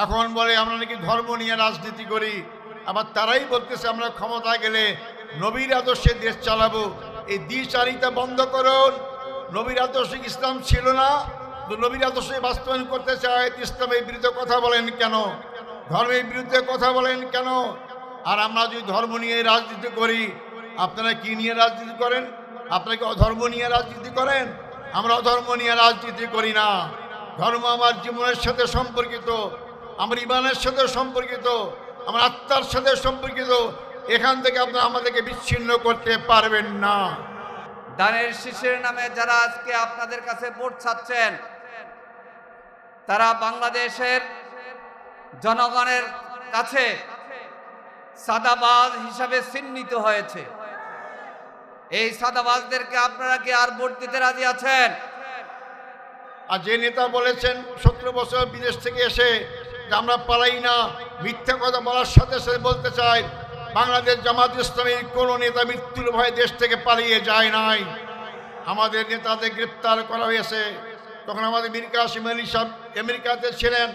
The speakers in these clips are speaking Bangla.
এখন বলে আমরা নাকি ধর্ম নিয়ে রাজনীতি করি, আবার তারাই বলতেছে আমরা ক্ষমতায় গেলে নবীর আদর্শে দেশ চালাবো। এই দ্বিচারিতা বন্ধ করুন। নবীর আদর্শে ইসলাম ছিল না, তো নবীর আদর্শে বাস্তবায়ন করতে চায়, ইসলামের বিরুদ্ধে কথা বলেন কেন? ধর্মের বিরুদ্ধে কথা বলেন কেন? আর আমরা যদি ধর্ম নিয়ে রাজনীতি করি, আপনারা কি নিয়ে রাজনীতি করেন? আপনারা কি অধর্ম নিয়ে রাজনীতি করেন? আমরা অধর্ম নিয়ে রাজনীতি করি না। ধর্ম আমার জীবনের সাথে সম্পর্কিত, আমার ইমানের সাথে সম্পর্কিত, আমার আত্মার সাথে সম্পর্কিত। এখান থেকে আপনারা আমাদেরকে বিচ্ছিন্ন করতে পারবেন না। দানের শীষের নামে যারা আজকে আপনাদের কাছে ভোট চাচ্ছেন, তারা বাংলাদেশের জনগণের কাছে সাদাবাজ হিসাবে চিহ্নিত হয়েছে। এই সাদাবাজদেরকে আপনারা কি আর ভোট দিতে রাজি আছেন? আর যে নেতা বলেছেন 17 বছর বিদেশ থেকে এসে যে আমরা পালাই না, মিথ্যা কথা বলার সাথে সাথে বলতে চাই, বাংলাদেশ জামাত ইসলামীর কোনো নেতা মৃত্যুর ভয়ে দেশ থেকে পালিয়ে যায় নাই। আমাদের নেতাদের গ্রেপ্তার করা হয়েছে। তখন আমাদের মীর কাসেম আলী সাহেব আমেরিকাতে ছিলেন।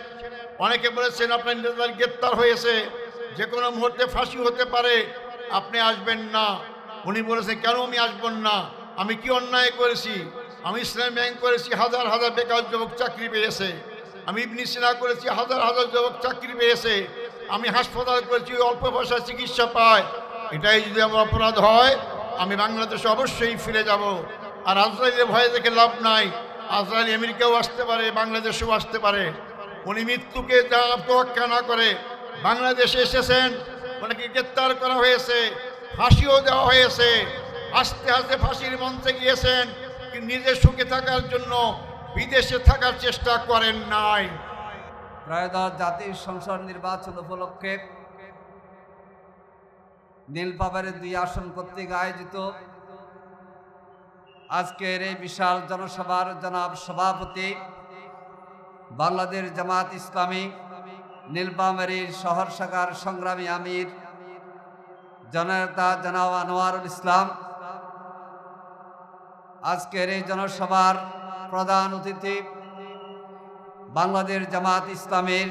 অনেকে বলেছেন আপনার নেতাদের গ্রেপ্তার হয়েছে, যে কোনো মুহূর্তে ফাঁসি হতে পারে, আপনি আসবেন না। উনি বলেছেন কেন আমি আসবেন না? আমি কি অন্যায় করেছি? আমি ইসলাম ব্যাংক করেছি, হাজার হাজার বেকার যুবক চাকরি পেয়েছে। আমি ইবনে সিনা করেছি, হাজার হাজার যুবক চাকরি পেয়েছে। আমি হাসপাতাল করেছি, অল্প পয়সায় চিকিৎসা পায়। এটাই যদি আমার অপরাধ হয়, আমি বাংলাদেশে অবশ্যই ফিরে যাব। আর আজরাইলের ভয়ে দেখে লাভ নাই। আজরাইল আমেরিকাও আসতে পারে, বাংলাদেশেও আসতে পারে। উনি মৃত্যুকে তোয়াক্কা না করে বাংলাদেশে এসেছেন। ওনাকে গ্রেপ্তার করা হয়েছে, ফাঁসিও দেওয়া হয়েছে। আস্তে আস্তে ফাঁসির মঞ্চে গিয়েছেন, কিন্তু নিজের সুখে থাকার জন্য বিদেশে থাকার চেষ্টা করেন নাই। ত্রয়োদশ জাতীয় সংসদ নির্বাচন উপলক্ষে নীলফামারীর 2 আসন কর্তৃক আয়োজিত আজকের এই বিশাল জনসভার জনাব সভাপতি, বাংলাদেশ জামাত ইসলামী নীলফামারীর শহর শাখার সংগ্রামী আমির জননেতা জনাব আনোয়ারুল ইসলাম, আজকের এই জনসভার প্রধান অতিথি বাংলাদেশ জামাত ইসলামীর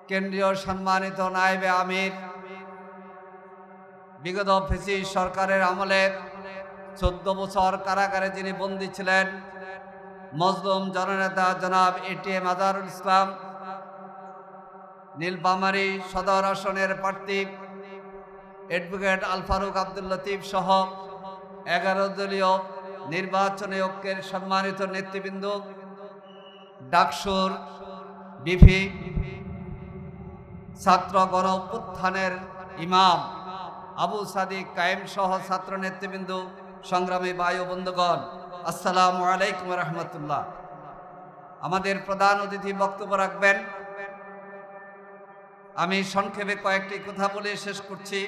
কেন্দ্রীয় সম্মানিত নায়েবে আমির, বিগত ফ্যাসিস্ট সরকারের আমলে 14 বছর কারাগারে যিনি বন্দী ছিলেন, মজলুম জননেতা জনাব এটিএম আজহারুল ইসলাম, নীলফামারী সদর আসনের প্রার্থী অ্যাডভোকেট আল ফারুক আব্দুল লতিফ সহ 11 দলীয় নির্বাচনী ঐক্যের সম্মানিত নেতৃবৃন্দ, ডাকসুর বিপি, ছাত্র গণ অভ্যুত্থানের ইমাম আবু সাদিক কায়েম সহ ছাত্র নেতৃবৃন্দ, সংগ্রামী ভাই ও বন্ধুগণ, আসসালামু আলাইকুম রহমতুল্লাহ। আমাদের প্রধান অতিথি বক্তব্য রাখবেন। আমি সংক্ষেপে কয়েকটি কথা বলে শেষ করছি।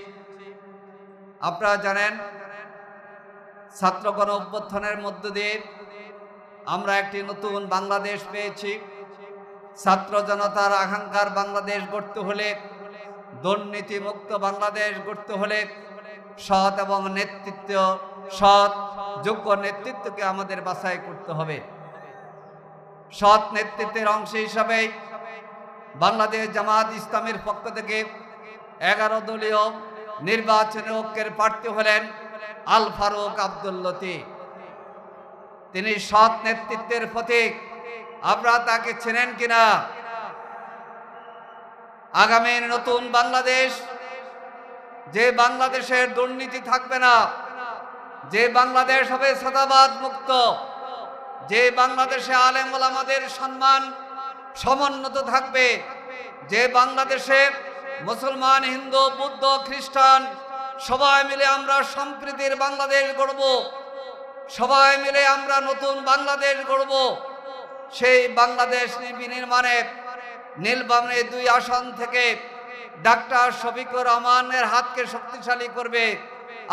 আপনারা জানেন, ছাত্র গণ অভ্যুত্থানের মধ্য দিয়ে আমরা একটি নতুন বাংলাদেশ পেয়েছি। ছাত্র জনতার আকাঙ্ক্ষার বাংলাদেশ গড়তে হলে, দুর্নীতিমুক্ত বাংলাদেশ গড়তে হলে সৎ এবং সৎ যোগ্য নেতৃত্বকে আমাদের বাছাই করতে হবে। সৎ নেতৃত্বের অংশ হিসাবে বাংলাদেশ জামাত ইসলামের পক্ষ থেকে 11 দলীয় নির্বাচনী ঐক্যের প্রার্থী হলেন আল ফারুক আব্দুল লতিফ। তিনি সৎ নেতৃত্বের প্রতীক। আপনারা তাকে চেনেন কিনা? আগামীর নতুন বাংলাদেশ, যে বাংলাদেশের দুর্নীতি থাকবে না, যে বাংলাদেশ হবে সাদাবাদ মুক্ত, যে বাংলাদেশে আলেম ওলামাদের সম্মান সমুন্নত থাকবে, যে বাংলাদেশে মুসলমান, হিন্দু, বৌদ্ধ, খ্রিস্টান সবাই মিলে আমরা সম্প্রীতির বাংলাদেশ গড়ব, সবাই মিলে আমরা নতুন বাংলাদেশ গড়ব। সেই বাংলাদেশ বিনির্মাণে নীলফামারী 2 আসন থেকে ডাক্তার শফিকুর রহমানের হাতকে শক্তিশালী করবে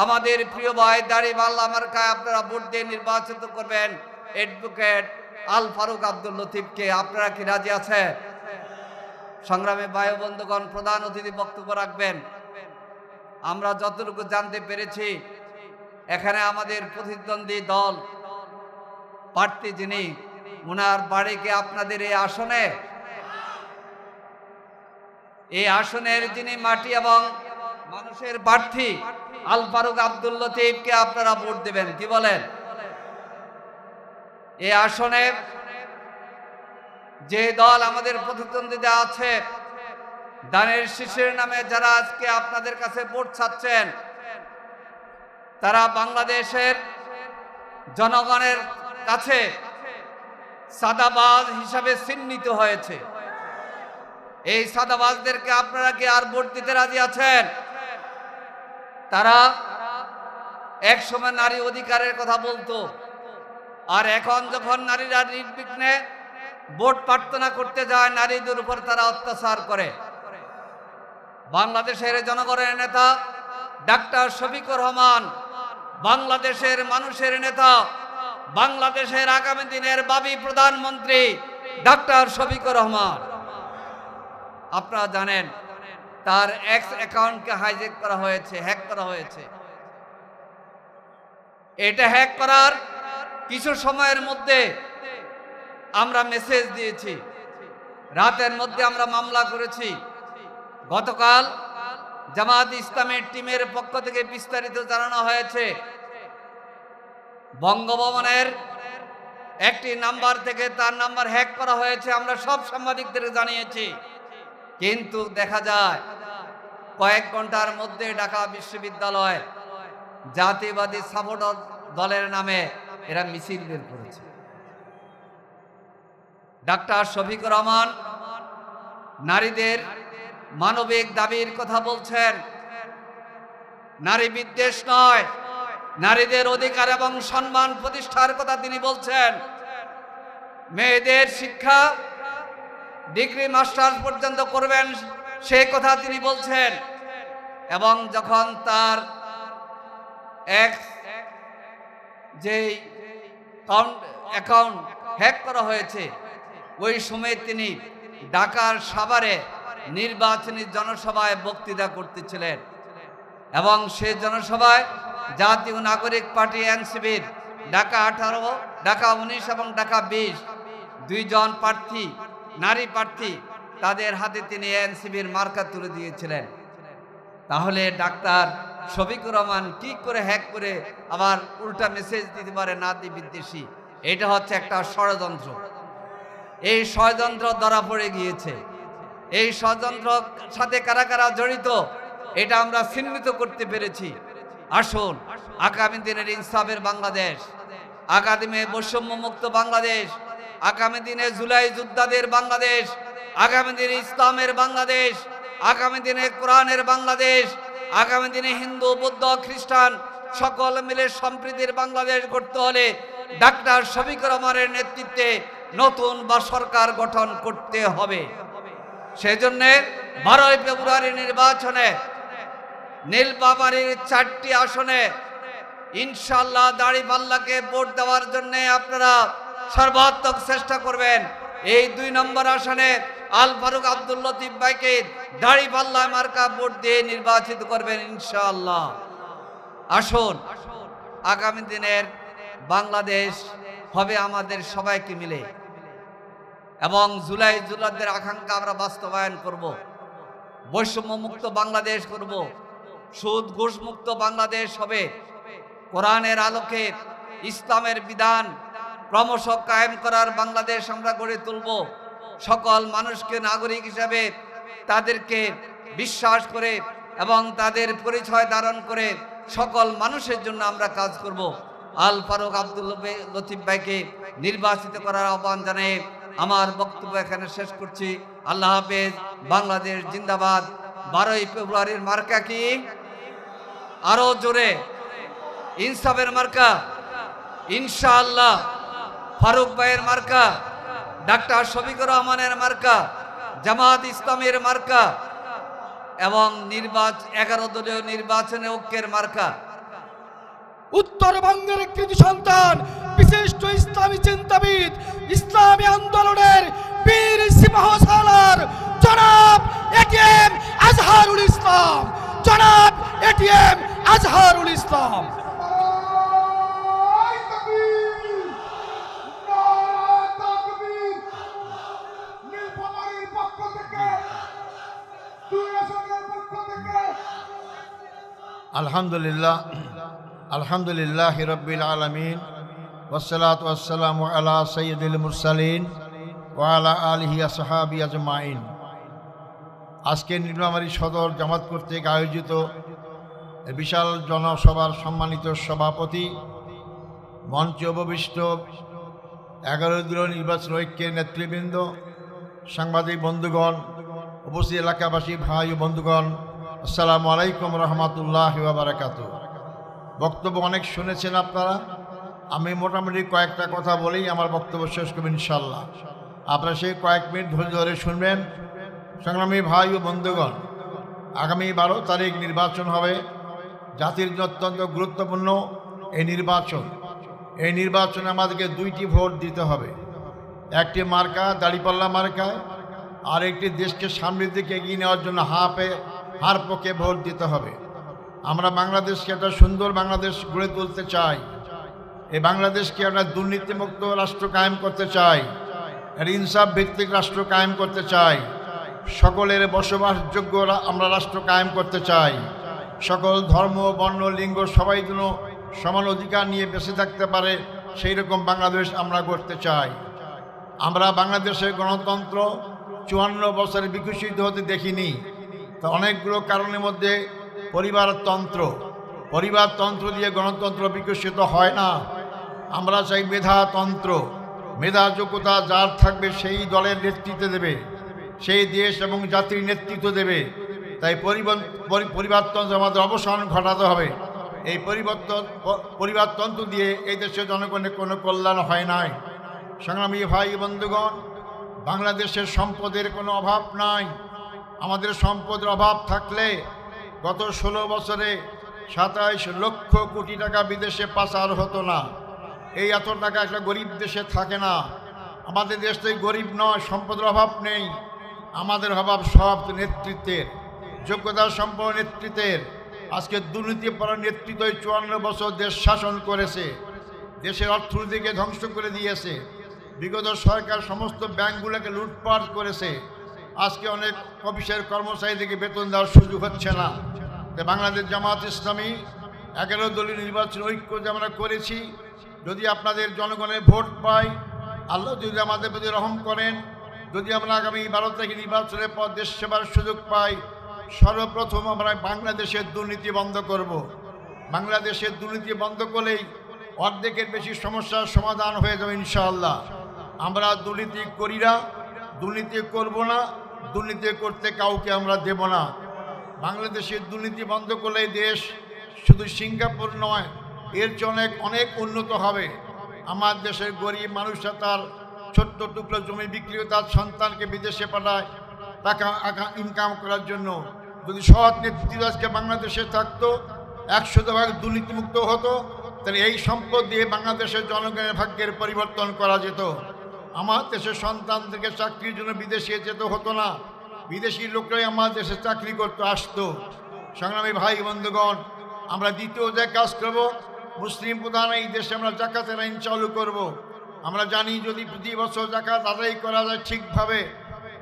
আমাদের প্রিয় ভাই দাড়িপাল্লা মার্কায় আপনারা ভোট দিয়ে নির্বাচিত করবেন অ্যাডভোকেট আল ফারুক আব্দুল লতিফকে। আপনারা কি রাজি আছেন? সংগ্রামী ভাই ও বন্ধুগণ, প্রধান অতিথি বক্তব্য রাখবেন। আমরা যতটুকু জানতে পেরেছি, এখানে আমাদের প্রতিদ্বন্দ্বী দল প্রার্থী যিনি, উনার বাড়িকে আপনাদের এই আসনে এই আসনের যিনি মাটি এবং মানুষের প্রার্থী আল ফারুক আব্দুল লতিফকে আপনারা ভোট দেবেন, কি বলেন? এই আসনে যে দল আমাদের প্রতিদ্বন্দ্বিতা আছে, দানের শীষের নামে যারা আজকে আপনাদের কাছে ভোট চাচ্ছেন, তারা বাংলাদেশের জনগণের কাছে সাদাবাজ হিসাবে চিহ্নিত হয়েছে। এই সাদাবাজদেরকে আপনারা কি আর ভোট দিতে রাজি আছেন? তারা একসময় নারী অধিকারের কথা বলতো, আর এখন যখন নারীরা নির্বিঘ্নে ভোট প্রার্থনা করতে যায়, নারীদের উপর তারা অত্যাচার করে। বাংলাদেশের জনগণের নেতা ডাক্তার শফিকুর রহমান, বাংলাদেশের মানুষের নেতা, বাংলাদেশের আগামী দিনের ভাবী প্রধানমন্ত্রী ডাক্তার শফিকুর রহমান, আপনারা জানেন তার এক্স অ্যাকাউন্টকে হাইজ্যাক করা হয়েছে, হ্যাক করা হয়েছে। এটা হ্যাক করার কিছু সময়ের মধ্যে আমরা মেসেজ দিয়েছি, রাতের মধ্যে আমরা মামলা করেছি। গতকাল জামাত ইসলামের টিমের পক্ষ থেকে বিস্তারিত জানানো হয়েছে, বঙ্গভবনের একটি নাম্বার থেকে তার নাম্বার হ্যাক করা হয়েছে। আমরা সব সাংবাদিকদের জানিয়েছি, কিন্তু দেখা যায় কয়েক ঘন্টার মধ্যে ঢাকা বিশ্ববিদ্যালয় জাতীয়বাদী সাপোর্টার দলের নামে এরা মিছিল বের করেছে। ডাক্তার শফিকুর রহমান নারীদের মানবিক দাবির কথা বলছেন, নারী বিদ্বেষ নয়, নারীদের অধিকার এবং সম্মান প্রতিষ্ঠার কথা তিনি বলছেন। মেয়েদের শিক্ষা ডিগ্রি মাস্টার্স পর্যন্ত করবেন সেই কথা তিনি বলছেন। এবং যখন তার যেই অ্যাকাউন্ট হ্যাক করা হয়েছে, ওই সময় তিনি ঢাকার সাভারে নির্বাচনী জনসভায় বক্তৃতা করতেছিলেন, এবং সেই জনসভায় জাতীয় নাগরিক পার্টি এনসিপির ঢাকা 18, ঢাকা 19 এবং ঢাকা 20 দুইজন প্রার্থী, নারী প্রার্থী, তাদের হাতে তিনি এনসিপির মার্কা তুলে দিয়েছিলেন। তাহলে ডাক্তার শফিকুর রহমান কি করে হ্যাক করে আবার উল্টা মেসেজ দিতে পারে নারী বিদ্বেষী? এটা হচ্ছে একটা ষড়যন্ত্র। এই ষড়যন্ত্র ধরা পড়ে গিয়েছে। এই ষড়যন্ত্রের সাথে কারা কারা জড়িত এটা আমরা চিহ্নিত করতে পেরেছি। আসুন, আগামী দিনের ইনসাফের বাংলাদেশ, আগামী দিনে বৈষম্য মুক্ত বাংলাদেশ, আগামী দিনে জুলাই যোদ্ধাদের বাংলাদেশ, আগামী দিনে ইসলামের বাংলাদেশ, আগামী দিনে কোরআনের বাংলাদেশ, আগামী দিনে হিন্দু, বৌদ্ধ, খ্রিস্টান সকল মিলে সম্প্রীতির বাংলাদেশ গড়তে হলে ডাক্তার শফিকুর রহমানের নেতৃত্বে নতুন সরকার গঠন করতে হবে। সেজন্য 12 ফেব্রুয়ারি নির্বাচনে নীলফামারীর 4টি আসনে ইনশাআল্লাহ দাঁড়িপাল্লাকে ভোট দেওয়ার জন্য আপনারা সর্বাত্মক চেষ্টা করবেন। এই 2 নম্বর আসনে আল ফারুক আব্দুল লতিফ ভাইকে দাঁড়িপাল্লা মার্কা ভোট দিয়ে নির্বাচিত করবেন ইনশাআল্লাহ। আসুন, আগামী দিনের বাংলাদেশ হবে আমাদের সবাইকে মিলে, এবং জুলাই যোদ্ধাদের আকাঙ্ক্ষা আমরা বাস্তবায়ন করব। বৈষম্য মুক্ত বাংলাদেশ করব, সুদ ঘুষ মুক্ত বাংলাদেশ হবে। কোরআনের আলোকে ইসলামের বিধান ক্রমশ কায়েম করার বাংলাদেশ আমরা গড়ে তুলব। সকল মানুষকে নাগরিক হিসাবে তাদেরকে বিশ্বাস করে এবং তাদের পরিচয় ধারণ করে সকল মানুষের জন্য আমরা কাজ করব। আল ফারুক আব্দুল লতিফ ভাইকে নির্বাচিত করার আহ্বান জানিয়ে আমার বক্তব্য এখানে শেষ করছি। আল্লাহ হাফেজ। বাংলাদেশ জিন্দাবাদ। 12 ফেব্রুয়ারির মার্কা কি? আরো জোরে, ইনসাফের মার্কা ইনশাআল্লাহ, ফারুক ভাইয়ের মার্কা, ডাক্তার শফিকুর রহমানের মার্কা, জামাত ইসলামের মার্কা, এবং 11 দলীয় নির্বাচনে ঐক্যের মার্কা। উত্তরবঙ্গের কৃতি সন্তান, বিশিষ্ট ইসলামী চিন্তাবিদ, ইসলামী আন্দোলনের বীর সিপাহসালার জনাব এটিএম আজহারুল ইসলাম, জনাব এটিএম আজহারুল ইসলাম। আলহামদুলিল্লাহ আলহামদুলিল্লাহ রাব্বিল আলামিন ওয়াসসালাতু ওয়াসসালামু আলা সাইয়্যিদিল মুরসালিন ওয়া আলা আলিহি ওয়া সাহবিহি আজমাইন। আজকে নীলফামারী সদর জামাত কর্তৃক আয়োজিত বিশাল জনসভার সম্মানিত সভাপতি, মঞ্চে উপবিষ্ট 11 দলীয় নির্বাচন ঐক্যের নেতৃবৃন্দ, সাংবাদিক বন্ধুগণ, উপস্থিত এলাকাবাসী ভাই ও বন্ধুগণ, আসসালামু আলাইকুম রহমতুল্লাহি ওয়া বারাকাতুহু। বক্তব্য অনেক শুনেছেন আপনারা, আমি মোটামুটি কয়েকটা কথা বলেই আমার বক্তব্য শেষ করব ইনশাআল্লাহ। আপনারা সেই কয়েক মিনিট ধৈর্য ধরে শুনবেন। সংগ্রামী ভাই ও বন্ধুগণ, আগামী 12 তারিখ নির্বাচন হবে। জাতির জন্য অত্যন্ত গুরুত্বপূর্ণ এই নির্বাচন। এই নির্বাচনে আমাদেরকে 2টি ভোট দিতে হবে। একটি মার্কা দাঁড়িপাল্লা মার্কায়, আর একটি দেশকে সামনের দিকে এগিয়ে নেওয়ার জন্য হার পক্ষে ভোট দিতে হবে। আমরা বাংলাদেশকে একটা সুন্দর বাংলাদেশ গড়ে তুলতে চাই। এই বাংলাদেশকে একটা দুর্নীতিমুক্ত রাষ্ট্র কায়েম করতে চাই, একটা ইনসাফ ভিত্তিক রাষ্ট্র কায়েম করতে চাই, সকলের বসবাসযোগ্য আমরা রাষ্ট্র কায়েম করতে চাই। সকল ধর্ম, বর্ণ, লিঙ্গ সবাই যেন সমান অধিকার নিয়ে বেঁচে থাকতে পারে, সেই রকম বাংলাদেশ আমরা গড়তে চাই। আমরা বাংলাদেশের গণতন্ত্র 54 বছরে বিকশিত হতে দেখিনি। তো অনেকগুলো কারণের মধ্যে পরিবারতন্ত্র দিয়ে গণতন্ত্র বিকশিত হয় না। আমরা চাই মেধাতন্ত্র। মেধা যোগ্যতা যার থাকবে সেই দলের নেতৃত্ব দেবে, সেই দেশ এবং জাতির নেতৃত্ব দেবে। তাই পরিবারতন্ত্র আমাদের অবসান ঘটাতে হবে। এই পরিবারতন্ত্র দিয়ে এই দেশের জনগণের কোনো কল্যাণ হয় নাই। সংগ্রামী ভাই বন্ধুগণ, বাংলাদেশের সম্পদের কোনো অভাব নাই। আমাদের সম্পদের অভাব থাকলে গত 16 বছরে 27 লক্ষ কোটি টাকা বিদেশে পাচার হতো না। এই এত টাকা একটা গরিব দেশে থাকে না। আমাদের দেশটাই গরিব নয়, সম্পদের অভাব নেই। আমাদের অভাব সব নেতৃত্বের, যোগ্যতা সম্পন্ন নেতৃত্বের। আজকে দুর্নীতিপরায়ণ নেতৃত্ব 54 বছর দেশ শাসন করেছে, দেশের অর্থনীতিকে ধ্বংস করে দিয়েছে। বিগত সরকার সমস্ত ব্যাংকগুলোকে লুটপাট করেছে। আজকে অনেক অফিসের কর্মচারীদেরকে বেতন দেওয়ার সুযোগ হচ্ছে না। তাই বাংলাদেশ জামাত ইসলামী 11 দলীয় নির্বাচন ঐক্য যে আমরা করেছি, যদি আপনাদের জনগণের ভোট পাই, আল্লাহ যদি আমাদের প্রতি রহম করেন, যদি আমরা আগামী 12 তারিখ নির্বাচনের পর দেশ সেবার সুযোগ পাই, সর্বপ্রথম আমরা বাংলাদেশের দুর্নীতি বন্ধ করব। বাংলাদেশের দুর্নীতি বন্ধ করলেই অর্ধেকের বেশি সমস্যার সমাধান হয়ে যাবে ইনশাআল্লাহ। আমরা দুর্নীতি করি না, দুর্নীতি করব না, দুর্নীতি করতে কাউকে আমরা দেব না। বাংলাদেশের দুর্নীতি বন্ধ করলেই দেশ শুধু সিঙ্গাপুর নয়, এর চেয়ে অনেক উন্নত হবে। আমার দেশের গরিব মানুষরা তার ছোট্ট টুকরো জমি বিক্রি করে তার সন্তানকে বিদেশে পাঠায় টাকা ইনকাম করার জন্য। যদি সৎ নেতৃত্ব আজকে বাংলাদেশে থাকতো, 100% দুর্নীতিমুক্ত হতো, তাহলে এই সম্পদ দিয়ে বাংলাদেশের জনগণের ভাগ্যের পরিবর্তন করা যেত। আমার দেশের সন্তানদেরকে চাকরির জন্য বিদেশে যেতে হতো না, বিদেশি লোকরাই আমার দেশে চাকরি করতে আসতো। সংগ্রামী ভাই বন্ধুগণ, আমরা দ্বিতীয় যে কাজ করব, মুসলিম প্রধান এই দেশে আমরা জাকাতের আইন চালু করব। আমরা জানি যদি প্রতি বছর জাকাত আদায় করা যায় ঠিকভাবে,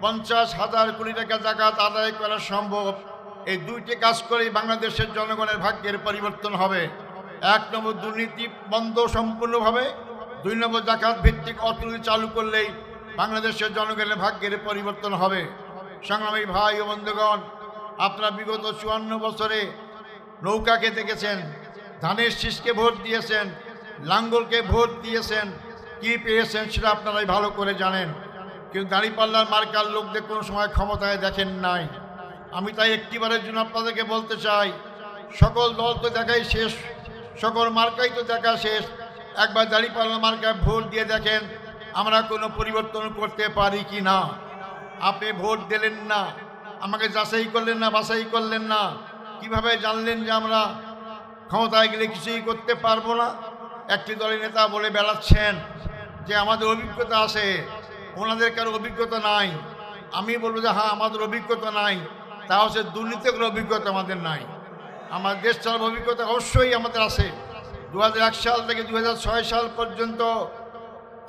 50,000 কোটি টাকা জাকাত আদায় করা সম্ভব। এই 2টি কাজ করেই বাংলাদেশের জনগণের ভাগ্যের পরিবর্তন হবে। 1 নম্বর দুর্নীতি বন্ধ সম্পূর্ণভাবে, 2 নম্বর জাকাত ভিত্তিক অর্থনীতি চালু করলেই বাংলাদেশের জনগণের ভাগ্যের পরিবর্তন হবে। সংগ্রামী ভাই ও বন্ধুগণ, আপনারা বিগত 54 বছরে নৌকাকে দেখেছেন, ধানের শীষকে ভোট দিয়েছেন, লাঙ্গলকে ভোট দিয়েছেন, কি পেয়েছেন সেটা আপনারাই ভালো করে জানেন। কিন্তু দাঁড়িপাল্লার মার্কার লোকদের কোনো সময় ক্ষমতায় দেখেন নাই। আমি তাই একটিবারের জন্য আপনাদেরকে বলতে চাই, সকল দল তো দেখাই শেষ, সকল মার্কাই তো দেখা শেষ। একবার দাঁড়িপাল্লা মার্কায় ভোট দিয়ে দেখেন আমরা কোনো পরিবর্তন করতে পারি কি না। আপনি ভোট দিলেন না, আমাকে যাচাই করলেন না, বাছাই করলেন না, কিভাবে জানলেন যে আমরা ক্ষমতায় গেলে কিছুই করতে পারবো না? একটি দলের নেতা বলে বেড়াচ্ছেন যে আমাদের অভিজ্ঞতা আছে, ওনাদের কারো অভিজ্ঞতা নাই। আমি বলবো যে হ্যাঁ, আমাদের অভিজ্ঞতা নাই, তা হচ্ছে দুর্নীতির অভিজ্ঞতা আমাদের নাই। আমার দেশ চালানোর অভিজ্ঞতা অবশ্যই আমাদের আছে। 2001 সাল থেকে 2006 সাল পর্যন্ত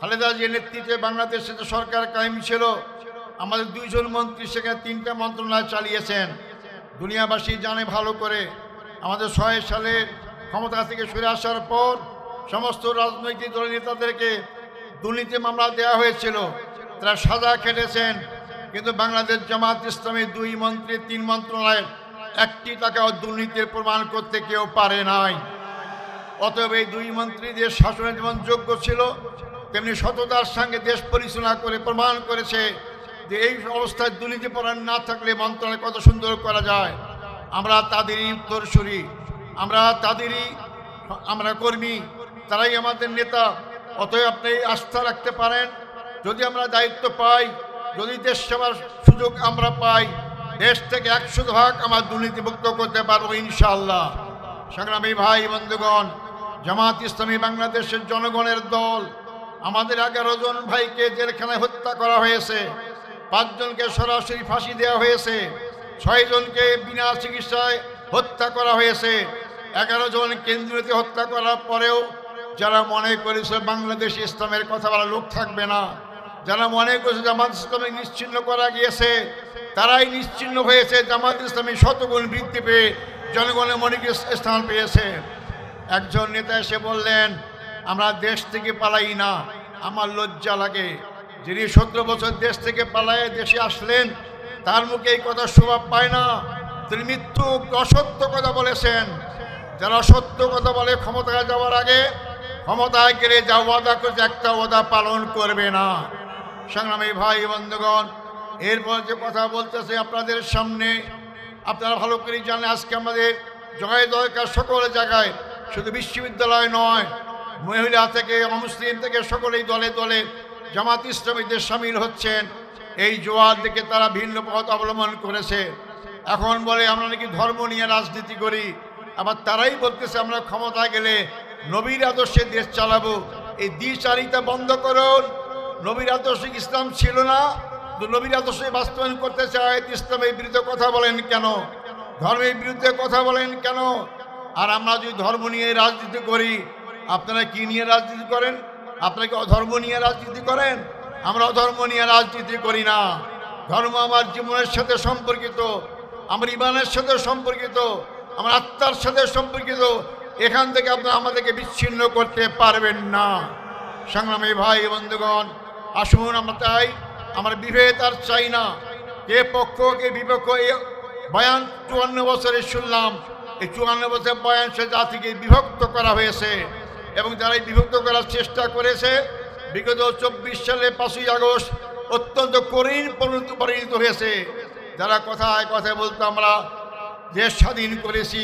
খালেদা জিয়ার নেতৃত্বে বাংলাদেশে যে সরকার কায়েম ছিল, আমাদের 2 জন মন্ত্রী সেখানে 3টা মন্ত্রণালয় চালিয়েছেন। দুনিয়াবাসী জানে ভালো করে আমাদের 6 সালে ক্ষমতা থেকে সরে আসার পর সমস্ত রাজনৈতিক দলের নেতাদেরকে দুর্নীতি মামলা দেওয়া হয়েছিল, তারা সাজা খেটেছেন। কিন্তু বাংলাদেশ জামাত ইসলামী 2 মন্ত্রী 3 মন্ত্রণালয়ের 1টি টাকাও দুর্নীতির প্রমাণ করতে কেউ পারে নাই। অতএব এই 2 মন্ত্রীদের শাসনের যেমন যোগ্য ছিল, তেমনি সততার সঙ্গে দেশ পরিচালনা করে প্রমাণ করেছে যে এই অবস্থায় দুর্নীতিপরায়ণ না থাকলে মন্ত্রণালয় কত সুন্দর করা যায়। আমরা তাদেরই উত্তরসূরি, আমরা কর্মী, তারাই আমাদের নেতা। অতএব আপনি আস্থা রাখতে পারেন, যদি আমরা দায়িত্ব পাই, যদি দেশ সেবার সুযোগ আমরা পাই, দেশ থেকে 100% আমরা দুর্নীতিমুক্ত করতে পারবো ইনশাআল্লাহ। সংগ্রামী ভাই বন্ধুগণ, জামাত ইসলামী বাংলাদেশের জনগণের দল। আমাদের 11 জন ভাইকে জেলখানায় হত্যা করা হয়েছে, 5 জনকে সরাসরি ফাঁসি দেওয়া হয়েছে, 6 জনকে বিনা চিকিৎসায় হত্যা করা হয়েছে, 11 জন কেন্দ্রীয়তে হত্যা করার পরেও যারা মনে করেছে বাংলাদেশ ইসলামের কথা বলা লোক থাকবে না, যারা মনে করেছে জামাত ইসলামী নিশ্চিহ্ন করা গিয়েছে, তারাই নিশ্চিহ্ন হয়েছে। জামাত ইসলামী শতগুণ বৃদ্ধি পেয়ে জনগণের মনে স্থান পেয়েছে। একজন নেতা এসে বললেন, আমরা দেশ থেকে পালাই না, আমার লজ্জা লাগে। যিনি 17 বছর দেশ থেকে পালায়ে দেশে আসলেন, তার মুখে এই কথা শোভা পায় না। তিনি মিথ্যু অসত্য কথা বলেছেন। যারা সত্য কথা বলে ক্ষমতায় যাওয়ার আগে, ক্ষমতায় গেলে যা ওয়াদা করছে একটা ওয়াদা পালন করবে না। সংগ্রামী ভাই বন্ধুগণ, এরপর যে কথা বলতেছে আপনাদের সামনে, আপনারা ভালো করে জানেন আজকে আমাদের জয় দরকার সকল জায়গায়, শুধু বিশ্ববিদ্যালয় নয়, মহিলা থেকে অমুসলিম থেকে সকলেই দলে দলে জামাত ইসলামীতে সামিল হচ্ছেন। এই জোয়ার দিকে তারা ভিন্ন পথ অবলম্বন করেছে। এখন বলে আমরা নাকি ধর্ম নিয়ে রাজনীতি করি, আবার তারাই বলতেছে আমরা ক্ষমতায় গেলে নবীর আদর্শে দেশ চালাবো। এই দ্বিচারিতা বন্ধ করুন। নবীর আদর্শে ইসলাম ছিল না, নবীর আদর্শে বাস্তবায়ন করতে চায়, ইসলামের বিরুদ্ধে কথা বলেন কেন? ধর্মের বিরুদ্ধে কথা বলেন কেন? আর আমরা যদি ধর্ম নিয়ে রাজনীতি করি, আপনারা কি নিয়ে রাজনীতি করেন? আপনারা কি অধর্ম নিয়ে রাজনীতি করেন? আমরা অধর্ম নিয়ে রাজনীতি করি না। ধর্ম আমার জীবনের সাথে সম্পর্কিত, আমার ইমানের সাথে সম্পর্কিত, আমার আত্মার সাথে সম্পর্কিত। এখান থেকে আপনারা আমাদেরকে বিচ্ছিন্ন করতে পারবেন না। সংগ্রামী ভাই বন্ধুগণ, আসুন আমরা তাই আমার বিভেদ আর চাই না। কে পক্ষ কে বিপক্ষ, এই বয়ান 54 বছরে শুনলাম। এই 54 বছর বয়ান সে জাতিকে বিভক্ত করা হয়েছে, এবং যারা এই বিভক্ত করার চেষ্টা করেছে, বিগত 24 সালে 5ই আগস্ট অত্যন্ত কঠিন পরিণত হয়েছে। যারা কথায় কথায় বলতো আমরা দেশ স্বাধীন করেছি,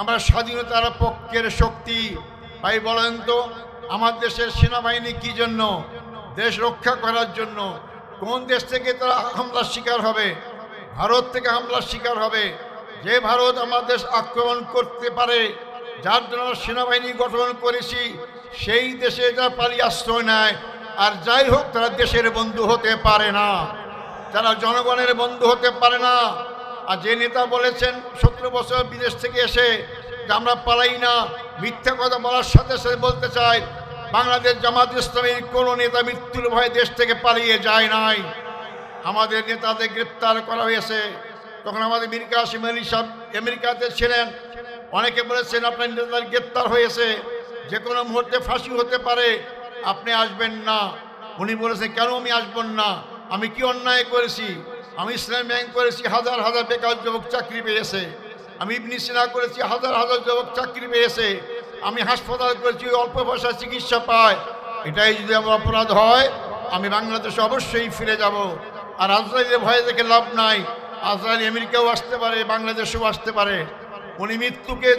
আমরা স্বাধীনতার পক্ষের শক্তি। ভাই বলেন তো, আমার দেশের সেনাবাহিনী কি জন্য? দেশ রক্ষা করার জন্য। কোন দেশ থেকে তারা হামলার শিকার হবে? ভারত থেকে হামলার শিকার হবে। যে ভারত আমার দেশ আক্রমণ করতে পারে, যার জন্য আমরা সেনাবাহিনী গঠন করেছি, সেই দেশে যারা পালিয়ে আশ্রয় নেয়, আর যাই হোক তারা দেশের বন্ধু হতে পারে না, তারা জনগণের বন্ধু হতে পারে না। আর যে নেতা বলেছেন 17 বছর বিদেশ থেকে এসে যে আমরা পালাই না, মিথ্যা কথা বলার সাথে সাথে বলতে চাই, বাংলাদেশ জামাত ইসলামীর কোনো নেতা মৃত্যুর ভয়ে দেশ থেকে পালিয়ে যায় নাই। আমাদের নেতাদের গ্রেপ্তার করা হয়েছে। তখন আমাদের মীর কাসেম আলী সাহেব আমেরিকাতে ছিলেন। অনেকে বলেছেন আপনার নেতাদের গ্রেপ্তার হয়েছে, যে কোনো মুহূর্তে ফাঁসি হতে পারে, আপনি আসবেন না। উনি বলেছেন কেন আমি আসবেন না? আমি কি অন্যায় করেছি? আমি ইসলাম ব্যাংক করেছি, হাজার হাজার বেকার যুবক চাকরি পেয়েছে। আমি ইবনে সিনা করেছি, হাজার হাজার যুবক চাকরি পেয়েছে। আমি হাসপাতাল করেছি, অল্প পয়সায় চিকিৎসা পায়। এটাই যদি আমার অপরাধ হয়, আমি বাংলাদেশে অবশ্যই ফিরে যাব। আর আজরাইলের ভয়ে দেখে লাভ নাই। আজরাইল আমেরিকাও আসতে পারে, বাংলাদেশেও আসতে পারে। উনি মৃত্যুকে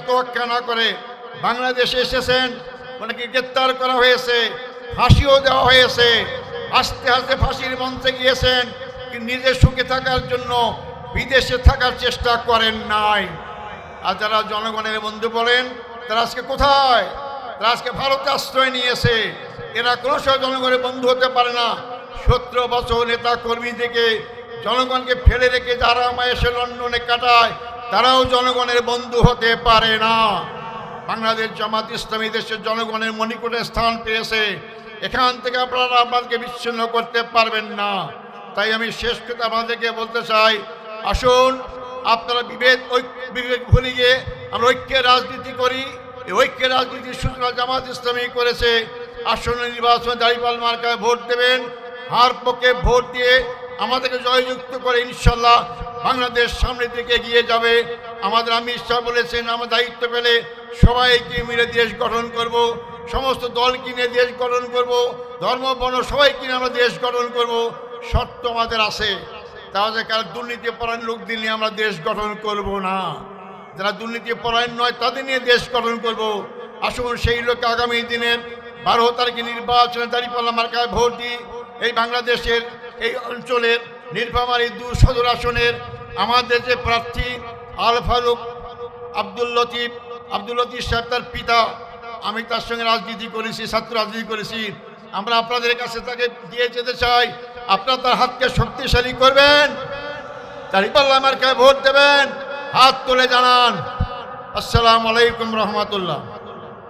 তোয়াক্কা না করে বাংলাদেশে এসেছেন। ওনাকে গ্রেপ্তার করা হয়েছে, ফাঁসিও দেওয়া হয়েছে। আস্তে আস্তে ফাঁসির মঞ্চে গিয়েছেন, কিন্তু নিজের সুখে থাকার জন্য বিদেশে থাকার চেষ্টা করেন নাই। আর যারা জনগণের বন্ধু বলেন, তারা আজকে কোথায়? তারা আজকে ভারতে আশ্রয় নিয়েছে। এরা কোনো সময় জনগণের বন্ধু হতে পারে না। 17 বছর নেতা কর্মী থেকে জনগণকে ফেলে রেখে যারা এসে লন্ডনে কাটায়, তারাও জনগণের বন্ধু হতে পারে না। বাংলাদেশ জামাত ইসলামী দেশের জনগণের মনিকটে স্থান পেয়েছে। এখান থেকে আপনারা আমাদেরকে বিচ্ছিন্ন করতে পারবেন না। তাই আমি শেষ কথা আমাদেরকে বলতে চাই, আসুন আপনারা বিভেদ ভুলে গিয়ে আমরা ঐক্যের রাজনীতি করি। এই ঐক্যের রাজনীতির সূচনা জামাত ইসলামী করেছে। আসন্ন নির্বাচনে দাঁড়িপাল্লা মার্কায় ভোট দেবেন, হার পক্ষে ভোট দিয়ে আমাদেরকে জয়যুক্ত করে ইনশাল্লাহ বাংলাদেশ সামনের দিকে এগিয়ে যাবে। আমাদের আমির সাহেব বলেছেন, আমরা দায়িত্ব পেলে সবাইকে মিলে দেশ গঠন করব, সমস্ত দল কিনে দেশ গঠন করব, ধর্ম বর্ণ সবাই কিনে আমরা দেশ গঠন করব। শর্ত আমাদের আছে, তাহলে কারণ দুর্নীতি পরায়ণ লোকদের নিয়ে আমরা দেশ গঠন করব না, যারা দুর্নীতি পরায়ণ নয় তাদের নিয়ে দেশ গঠন করব। আসুন সেই লোক আগামী দিনের 12 তারিখে নির্বাচনে দাঁড়িপাল্লা মার্কায় ভোট দিই। এই বাংলাদেশের এই অঞ্চলের নীলফামারী 2 সদর আসনের আমাদের যে প্রার্থী আল ফারুক আব্দুল লতিফ সাহেব, তার পিতা, আমি তার সঙ্গে রাজনীতি করেছি, ছাত্র রাজনীতি করেছি। আমরা আপনাদের কাছে তাকে দিয়ে যেতে চাই, আপনারা তার হাতকে শক্তিশালী করবেন, দাঁড়িপাল্লা মার্কায় ভোট দেবেন। হাত তুলে জানান আসসালামু আলাইকুম রহমতুল্লাহ।